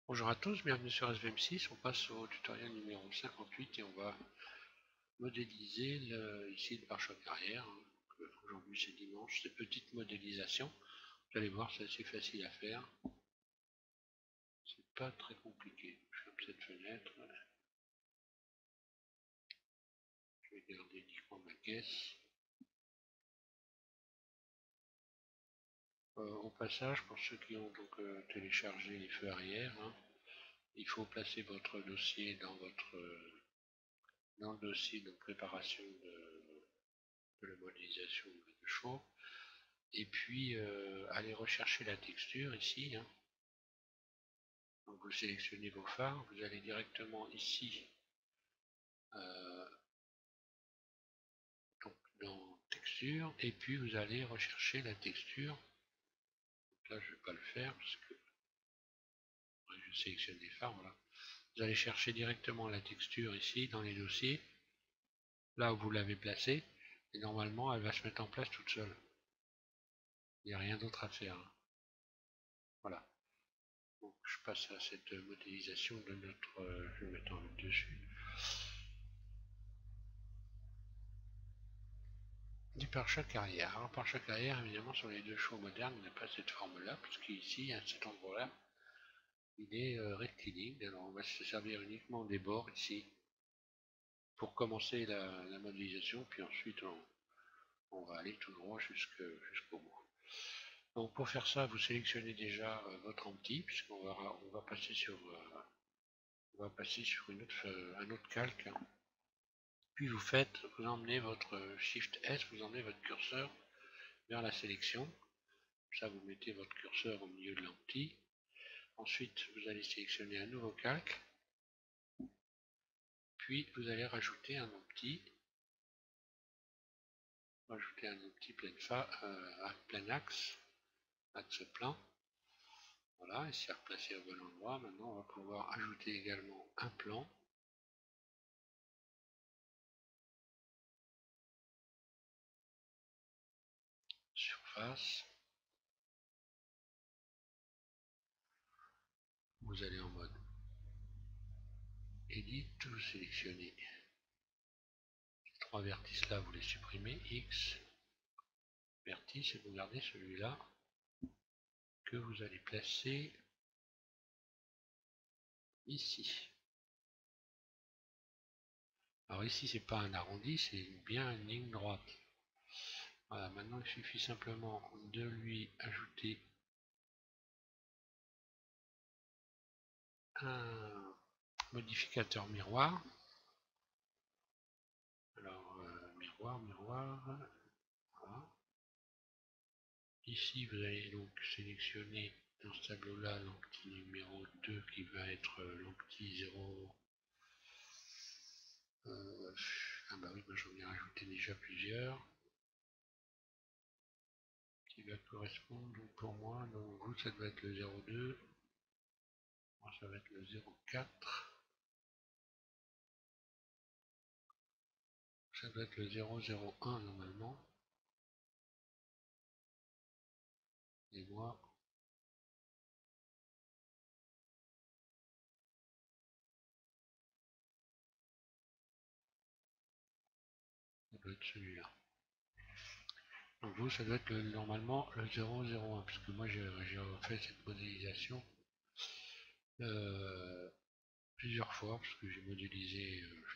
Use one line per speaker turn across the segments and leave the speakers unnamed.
Bonjour à tous, bienvenue sur SVM6. On passe au tutoriel numéro 58 et on va modéliser ici le pare-choc arrière. Aujourd'hui c'est dimanche, c'est petite modélisation. Vous allez voir, c'est assez facile à faire. C'est pas très compliqué. Je ferme cette fenêtre. Je vais garder uniquement ma caisse. Au passage, pour ceux qui ont donc téléchargé les feux arrière, il faut placer votre dossier dans le dossier de préparation de la modélisation de chevaux. Et puis aller rechercher la texture ici. Donc vous sélectionnez vos phares, vous allez directement ici donc dans texture, et puis vous allez rechercher la texture. Donc là je ne vais pas le faire parce que je sélectionne les phares. Voilà. Vous allez chercher directement la texture ici dans les dossiers, là où vous l'avez placée, et normalement elle va se mettre en place toute seule. Il n'y a rien d'autre à faire. Voilà. Donc je passe à cette modélisation de notre. Je vais mettre en dessus. Du pare-choc arrière. Alors, pare-choc arrière, évidemment, sur les deux chevaux modernes, on n'a pas cette forme-là, puisqu'ici, à cet endroit-là, il est rectiligne. Alors, on va se servir uniquement des bords ici pour commencer la modélisation, puis ensuite, on va aller tout droit jusqu'au bout. Donc, pour faire ça, vous sélectionnez déjà votre empty, puisqu'on va passer sur un autre calque. Puis vous emmenez votre Shift S, vous emmenez votre curseur vers la sélection. Ça, vous mettez votre curseur au milieu de l'empty. Ensuite, vous allez sélectionner un nouveau calque. Puis, vous allez rajouter un empty. Rajouter un empty plein axe plein. Voilà, et c'est replacé au bon endroit. Maintenant, on va pouvoir ajouter également un plan. Surface. Vous allez en mode Edit, vous sélectionnez les trois vertices là, vous les supprimez, X, vertice, et vous gardez celui-là que vous allez placer ici. Alors ici, c'est pas un arrondi, c'est bien une ligne droite. Voilà, maintenant il suffit simplement de lui ajouter un modificateur miroir. Alors, miroir, voilà. Ici, vous allez donc sélectionner dans ce tableau-là l'empty numéro 2 qui va être l'empty 0. Ah bah oui, moi j'en ai rajouté déjà plusieurs. Qui va correspondre donc pour moi, donc vous ça doit être le 02. Moi ça va être le 04. Ça doit être le 001 normalement. Et moi, ça doit être celui-là. Donc vous, ça doit être normalement le 001, puisque moi j'ai fait cette modélisation plusieurs fois, parce que je l'ai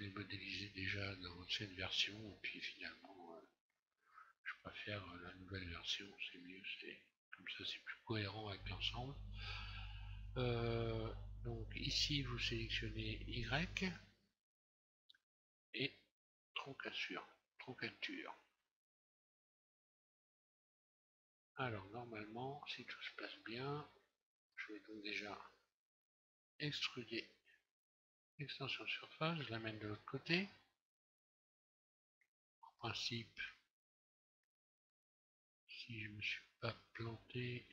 modélisé déjà dans l'ancienne version, et puis finalement, je préfère la nouvelle version, c'est mieux, comme ça c'est plus cohérent avec l'ensemble. Donc ici, vous sélectionnez Y et troncature. Alors normalement, si tout se passe bien, je vais donc déjà extruder l'extension surface, je l'amène de l'autre côté. En principe, si je ne me suis pas planté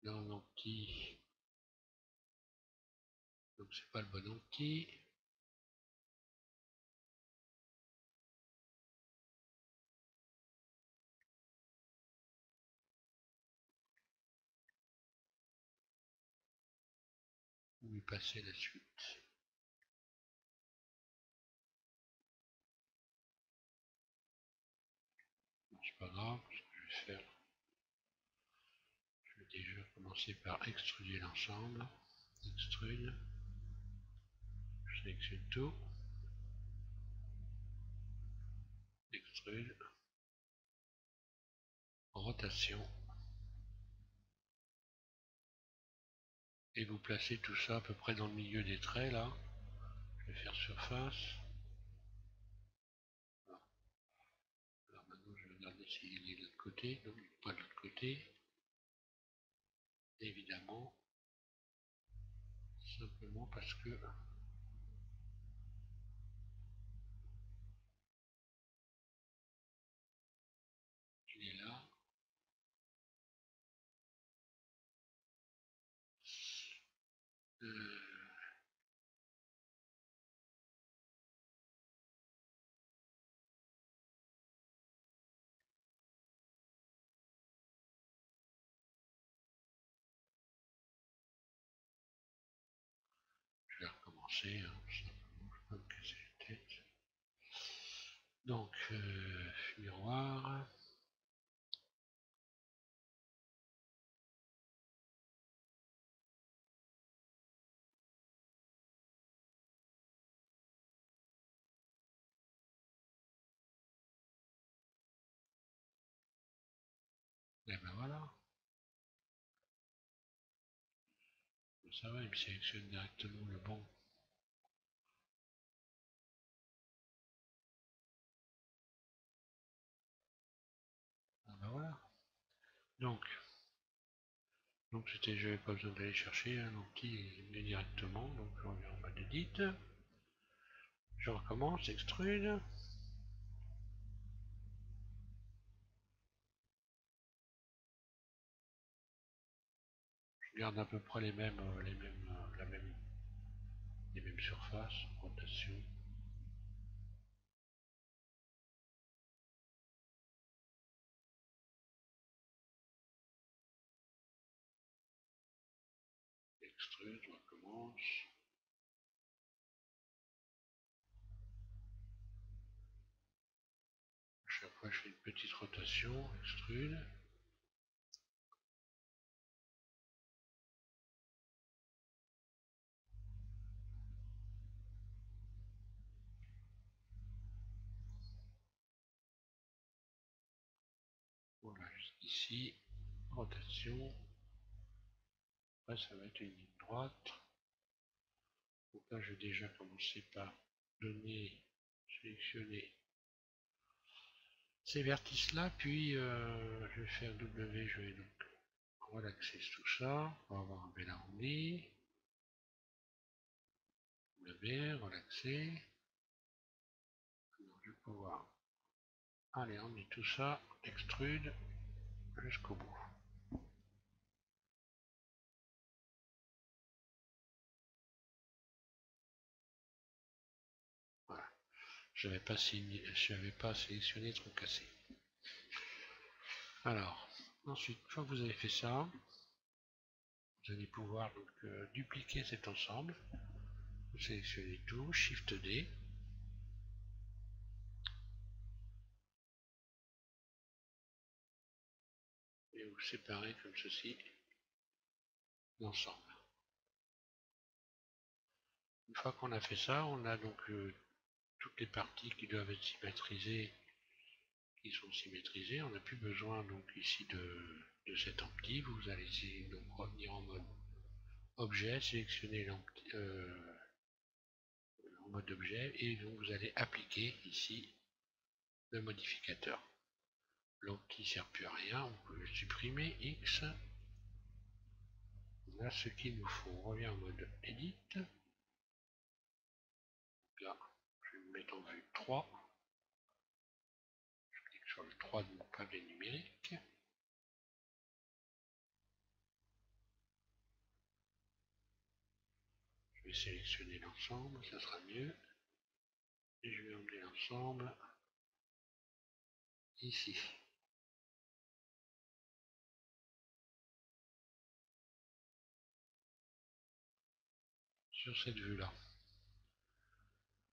dans l'empty, donc c'est pas le bon empty. lui passer la suite. C'est pas grave, ce que je vais faire, je vais déjà commencer par extruder l'ensemble. Extrude, je sélectionne tout, extrude, rotation, et vous placez tout ça à peu près dans le milieu des traits là. Je vais faire surface. Voilà. Alors maintenant je vais regarder s'il est de l'autre côté, non il n'est pas de l'autre côté. Évidemment, simplement parce que il est là. Je vais recommencer, hein, simplement, je peux me casser la tête. Donc, miroir. Et ben voilà. Ça va, il me sélectionne directement le bon. Ah ben voilà. Donc c'était, je n'avais pas besoin d'aller chercher un outil, il est directement. Donc je reviens en mode edit. Je recommence, extrude. Je garde à peu près les mêmes surfaces, rotation. Extrude, je recommence. À chaque fois je fais une petite rotation, extrude. Voilà, jusqu'ici, rotation. Après ça va être une ligne droite. Donc là je vais déjà commencer par donner, sélectionner ces vertices là, puis je vais faire W, je vais donc relaxer tout ça, on va avoir un bel arrondi, W, relaxer, alors je vais pouvoir aller emmener tout ça, extrude jusqu'au bout. Voilà, je n'avais pas sélectionné trop cassé. Alors, ensuite, une fois que vous avez fait ça, vous allez pouvoir donc dupliquer cet ensemble. Vous sélectionnez tout, Shift D. Et vous séparez comme ceci l'ensemble. Une fois qu'on a fait ça, on a donc toutes les parties qui doivent être symétrisées, qui sont symétrisées. On n'a plus besoin donc ici de cet empty. Vous allez donc revenir en mode objet, sélectionner en mode objet et donc vous allez appliquer ici le modificateur. L'empty ne sert plus à rien, on peut le supprimer, X. Là, ce qu'il nous faut, on revient en mode edit. Là, je vais me mettre en vue 3. Je clique sur le 3 de mon pavé numérique. Je vais sélectionner l'ensemble, ça sera mieux. Et je vais emmener l'ensemble ici. sur cette vue-là.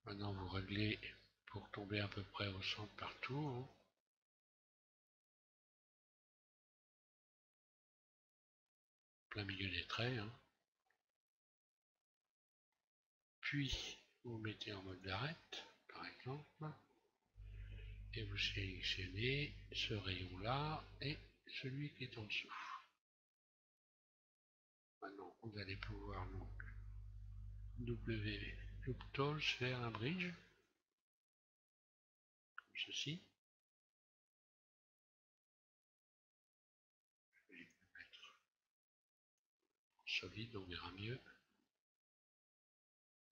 Maintenant, vous réglez pour tomber à peu près au centre partout. Hein. Plein milieu des traits. Hein. Puis, vous mettez en mode d'arrête, par exemple. Et vous sélectionnez ce rayon-là et celui qui est en dessous. Maintenant, vous allez pouvoir donc W Loop Tools faire un bridge, comme ceci. Je vais le mettre solide, on verra mieux.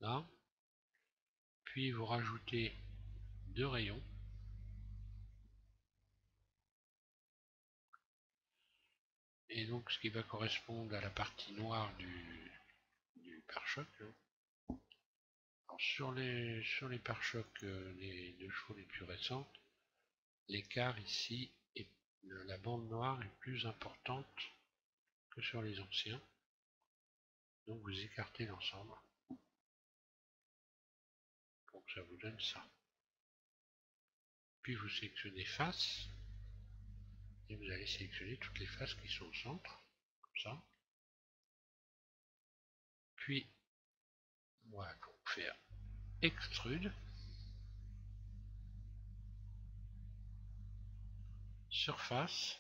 Là. Puis vous rajoutez 2 rayons. Et donc ce qui va correspondre à la partie noire du pare-choc. Sur les pare-chocs, les 2 chevaux les plus récentes, l'écart ici, la bande noire est plus importante que sur les anciens. Donc vous écartez l'ensemble. Donc ça vous donne ça. Puis vous sélectionnez face. Et vous allez sélectionner toutes les faces qui sont au centre. Comme ça. Puis on va donc faire extrude. Surface.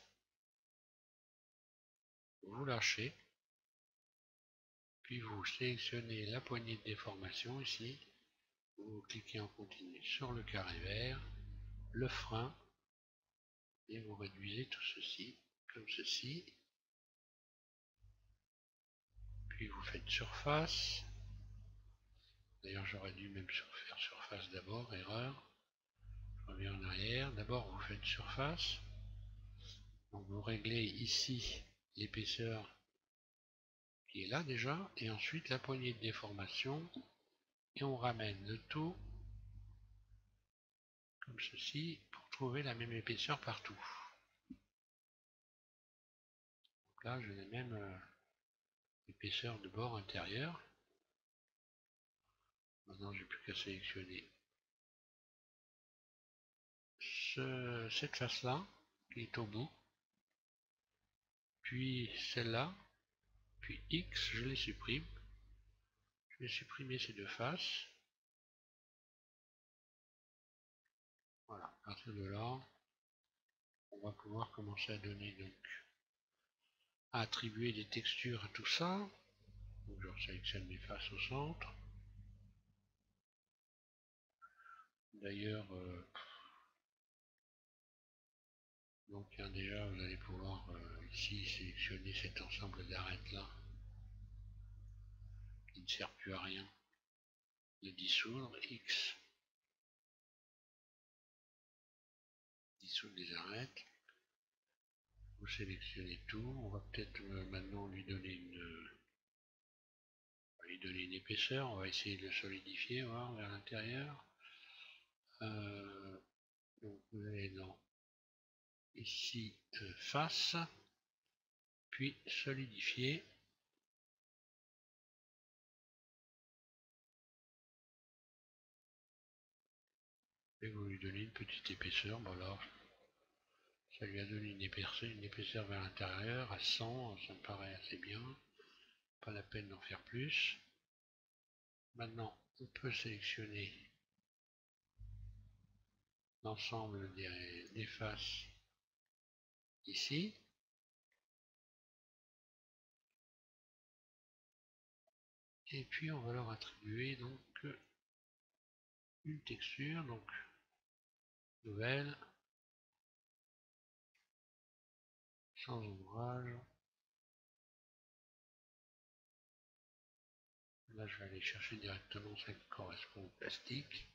Vous lâchez. Puis vous sélectionnez la poignée de déformation ici. Vous cliquez en continu sur le carré vert, le frein, et vous réduisez tout ceci, comme ceci. Puis vous faites surface. D'ailleurs j'aurais dû même faire surface d'abord, erreur. Je reviens en arrière. D'abord vous faites surface. Donc vous réglez ici l'épaisseur qui est là déjà, et ensuite la poignée de déformation, et on ramène le tout comme ceci pour trouver la même épaisseur partout. Donc là je n'ai même épaisseur de bord intérieur. Maintenant j'ai plus qu'à sélectionner cette face là qui est au bout, puis celle-là, puis X, je les supprime. Je vais supprimer ces 2 faces. Voilà, à partir de là, on va pouvoir commencer à donner donc à attribuer des textures à tout ça. Donc je sélectionne mes faces au centre. D'ailleurs, donc déjà vous allez pouvoir ici sélectionner cet ensemble d'arêtes là qui ne sert plus à rien, le dissoudre, X, dissoudre les arêtes. Vous sélectionnez tout, on va peut-être maintenant lui donner une épaisseur, on va essayer de le solidifier, voir vers l'intérieur. Donc vous allez dans ici face, puis solidifier. Et vous lui donnez une petite épaisseur, voilà. Ça lui a donné une épaisseur vers l'intérieur à 100, ça me paraît assez bien. Pas la peine d'en faire plus. Maintenant, on peut sélectionner l'ensemble des faces ici. Et puis on va leur attribuer donc une texture, donc nouvelle, sans ombrage. Là je vais aller chercher directement celle qui correspond au plastique.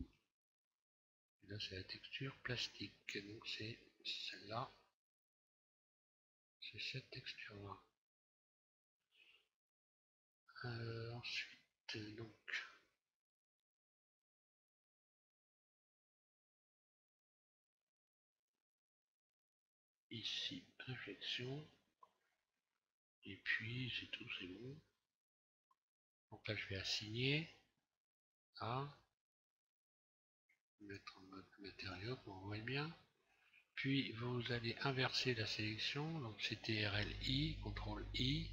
Et là c'est la texture plastique, donc c'est celle-là. C'est cette texture là. Ensuite donc ici réflexion, et puis c'est tout, c'est bon. Donc là, je vais assigner à mettre en mode matériaux pour voir bien. Puis vous allez inverser la sélection, donc CTRL-I, CTRL-I.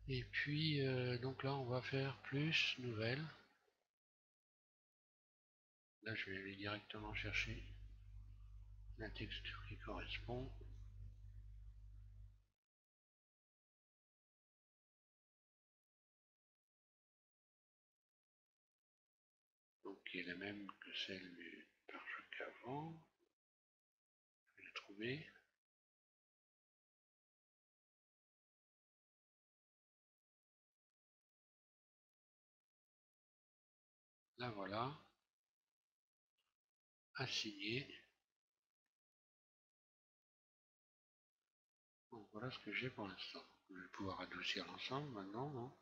Et puis donc là on va faire plus nouvelle. Là je vais aller directement chercher la texture qui correspond. Donc qui est la même que celle du pare-choc avant. Je vais la trouver. Là voilà. Assigné. Donc voilà ce que j'ai pour l'instant. Je vais pouvoir adoucir l'ensemble maintenant, non?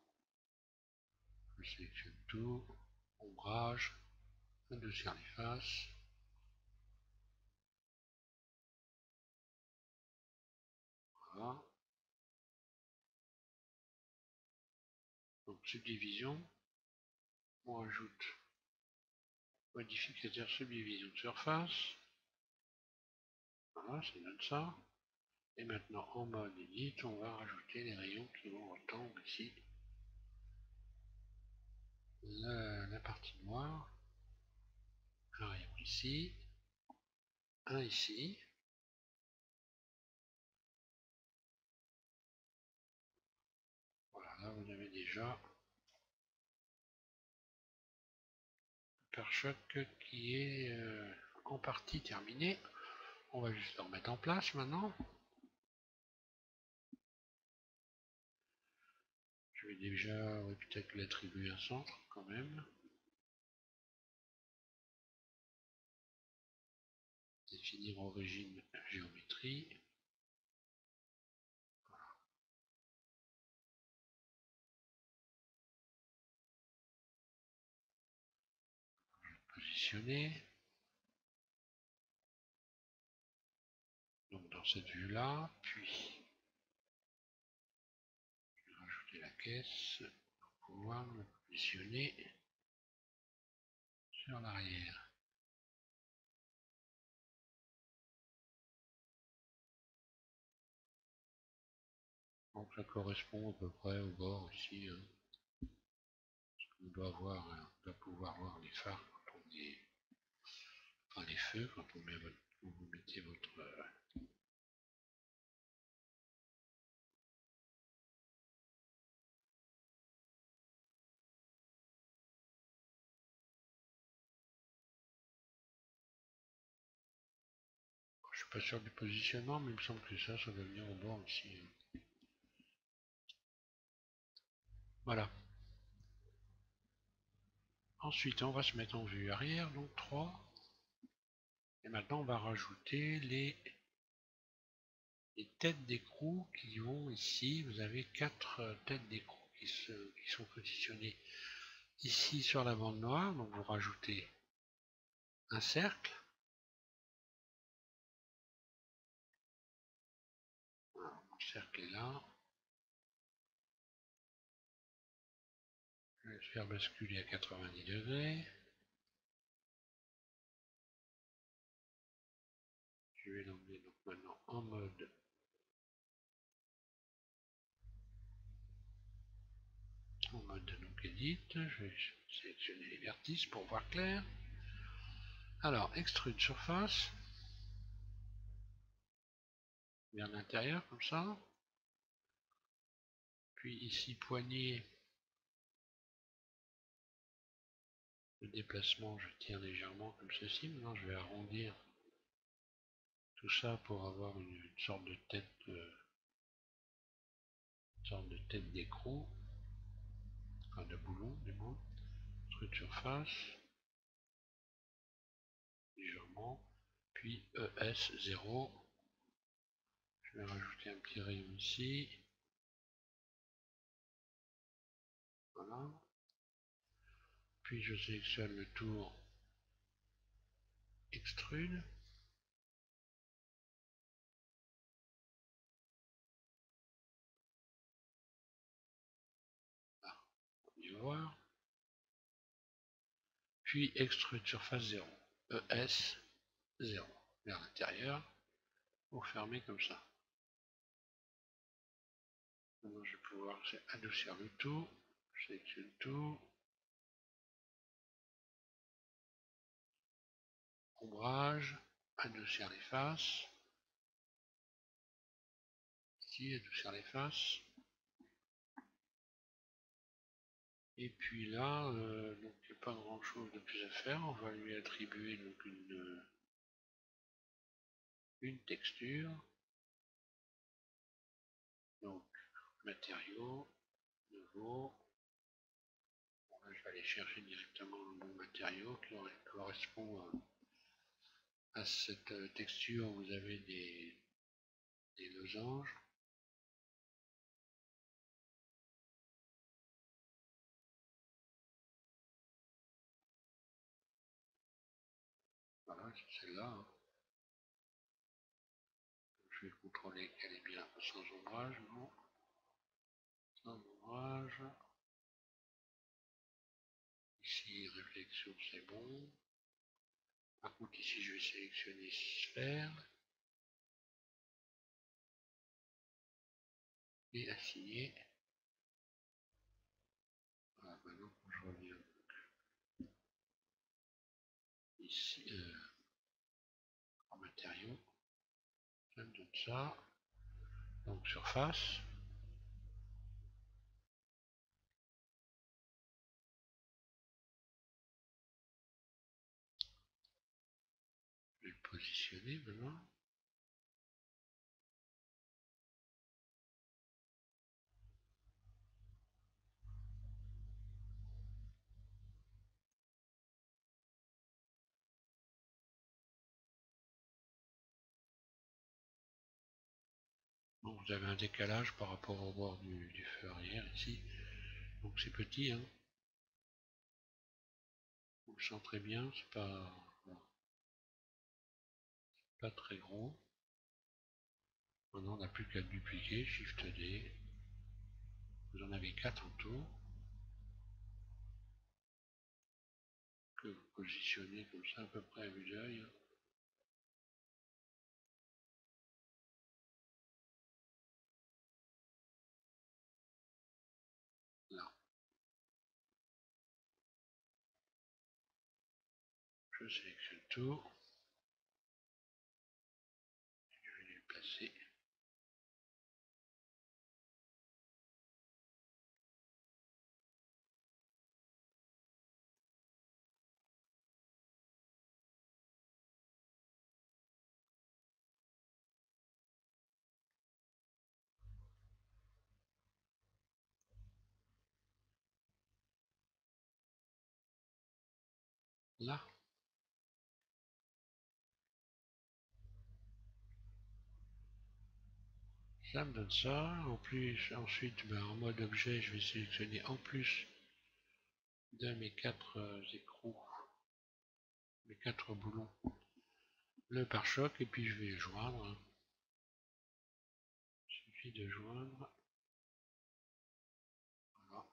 Je sélectionne tout. Ombrage. Adoucir les faces. Voilà. Donc subdivision. On rajoute modificateur subdivision de surface. Voilà, ça donne ça. Et maintenant en mode edit, on va rajouter les rayons qui vont autant ici. La partie noire. Un rayon ici. Un ici. Voilà, là vous avez déjà le pare-choc qui est en partie terminé. On va juste le remettre en place maintenant. Je vais déjà peut-être lui attribuer un centre quand même. Définir origine géométrie. Positionner. Donc dans cette vue là, puis je vais rajouter la caisse pour pouvoir me positionner sur l'arrière. Donc ça correspond à peu près au bord ici. Hein. On doit pouvoir voir les phares quand on est, enfin les feux quand on met vous mettez votre je suis pas sûr du positionnement, mais il me semble que ça doit venir au bord ici. Hein. Voilà. Ensuite, on va se mettre en vue arrière, donc 3. Et maintenant, on va rajouter les têtes d'écrou qui vont ici. Vous avez 4 têtes d'écrou qui sont positionnées ici sur la bande noire. Donc, vous rajoutez un cercle. Alors, le cercle est là. Je vais le faire basculer à 90 degrés. Je vais l'emmener donc maintenant en mode donc edit. Je vais sélectionner les vertices pour voir clair. Alors, extrude surface vers l'intérieur comme ça. Puis ici poignée. Le déplacement, je tire légèrement comme ceci. Maintenant, je vais arrondir tout ça pour avoir une sorte de tête d'écrou, enfin de boulon du moins. Truc de surface, légèrement, puis ES0. Je vais rajouter un petit rayon ici. Voilà. Puis je sélectionne le tour extrude. voir. Puis extrude surface 0, ES 0, vers l'intérieur, pour fermer comme ça. Maintenant je vais pouvoir adoucir le tout, je sélectionne tout, ombrage, adoucir les faces, ici adoucir les faces, et puis là, donc il n'y a pas grand chose de plus à faire, on va lui attribuer donc une texture, donc matériau, nouveau, bon, là, je vais aller chercher directement le bon matériau qui correspond à cette texture. Vous avez des losanges. Voilà, c'est celle-là. Hein. Je vais contrôler qu'elle est bien sans ombrage, non? Sans ombrage. Ici, réflexion, c'est bon. Par contre, ici, je vais sélectionner sphère. Et assigner. Voilà, maintenant, quand je reviens ici, en matériaux, je me donne ça. Donc, surface. Je vais le positionner maintenant. Donc, vous avez un décalage par rapport au bord du feu arrière ici. Donc c'est petit, hein. On le sent très bien, c'est pas très gros. Maintenant on n'a plus qu'à dupliquer, Shift D. Vous en avez 4 en tout. Que vous positionnez comme ça à peu près à vue d'œil. Là. Je sélectionne tout. Je vais les placer. Là. Ça me donne ça. En plus, ensuite, en mode objet, je vais sélectionner en plus de mes 4 écrous, mes 4 boulons, le pare-choc, et puis je vais joindre. Il suffit de joindre. Voilà.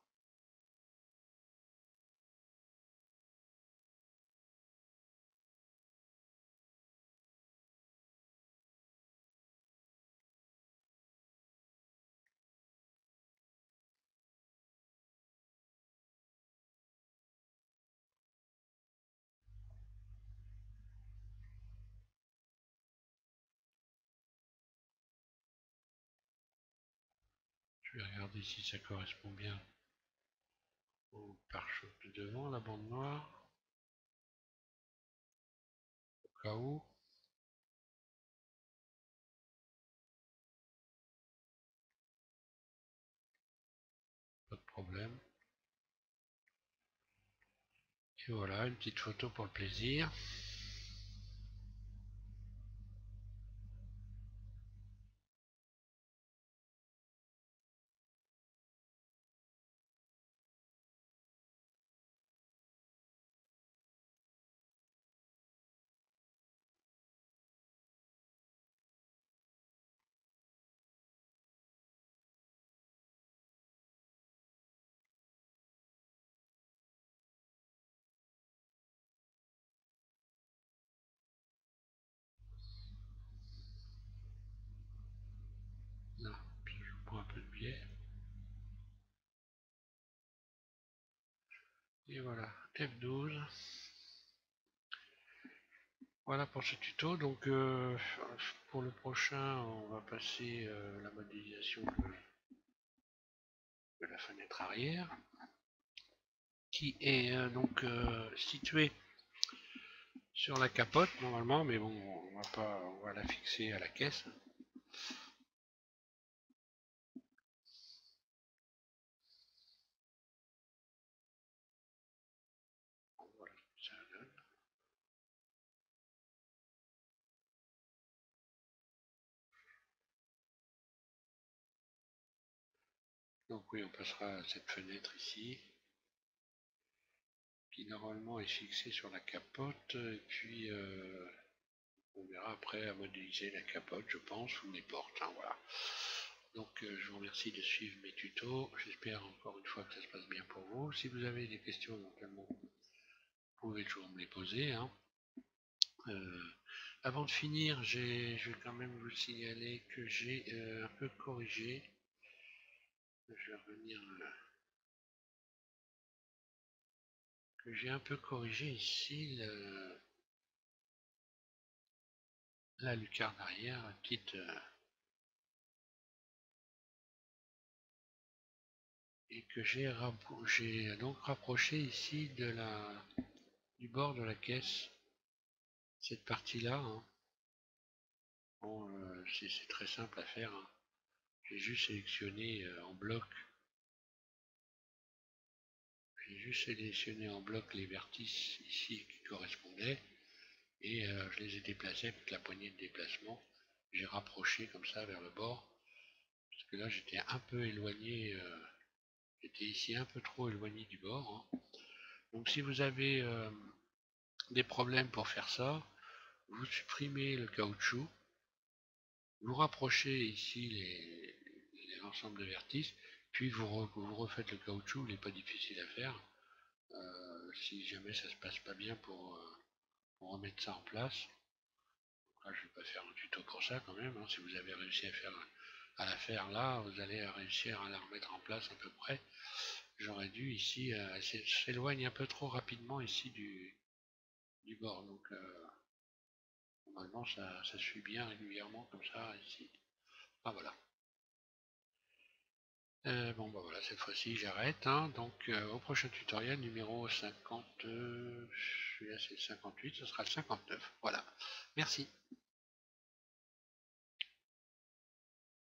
Je vais regarder si ça correspond bien au pare-choc de devant, la bande noire, au cas où. Pas de problème. Et voilà, une petite photo pour le plaisir. voyez. Et voilà, F12. Voilà pour ce tuto. Donc pour le prochain, on va passer la modélisation de la fenêtre arrière, qui est donc située sur la capote normalement, mais bon, on va la fixer à la caisse. Voilà, ça donne. Donc oui, on passera à cette fenêtre ici, qui normalement est fixée sur la capote, et puis on verra après à modéliser la capote, je pense, ou les portes, hein, voilà. Donc je vous remercie de suivre mes tutos, j'espère encore une fois que ça se passe bien pour vous. Si vous avez des questions éventuellement, vous pouvez toujours me les poser, hein. Avant de finir, je vais quand même vous signaler que j'ai un peu corrigé. Je vais revenir que j'ai un peu corrigé ici la lucarne arrière, petite et que j'ai donc rapproché ici du bord de la caisse cette partie-là, hein. Bon, c'est très simple à faire, hein. J'ai juste sélectionné en bloc. J'ai juste sélectionné en bloc les vertices ici qui correspondaient et je les ai déplacés avec la poignée de déplacement. J'ai rapproché comme ça vers le bord parce que là j'étais un peu éloigné, j'étais ici un peu trop éloigné du bord, hein. Donc si vous avez des problèmes pour faire ça, vous supprimez le caoutchouc, vous rapprochez ici l'ensemble de vertices, puis vous refaites le caoutchouc, il n'est pas difficile à faire. Si jamais ça se passe pas bien pour remettre ça en place. Là, je vais pas faire un tuto pour ça quand même, hein. Si vous avez réussi à la faire là, vous allez réussir à la remettre en place à peu près. J'aurais dû ici, elle s'éloigne un peu trop rapidement ici du bord, donc normalement ça suit bien régulièrement comme ça ici. Ah voilà. Bon bah voilà, cette fois-ci j'arrête, hein. Donc au prochain tutoriel numéro 50, celui-là c'est 58, ce sera le 59. Voilà. Merci.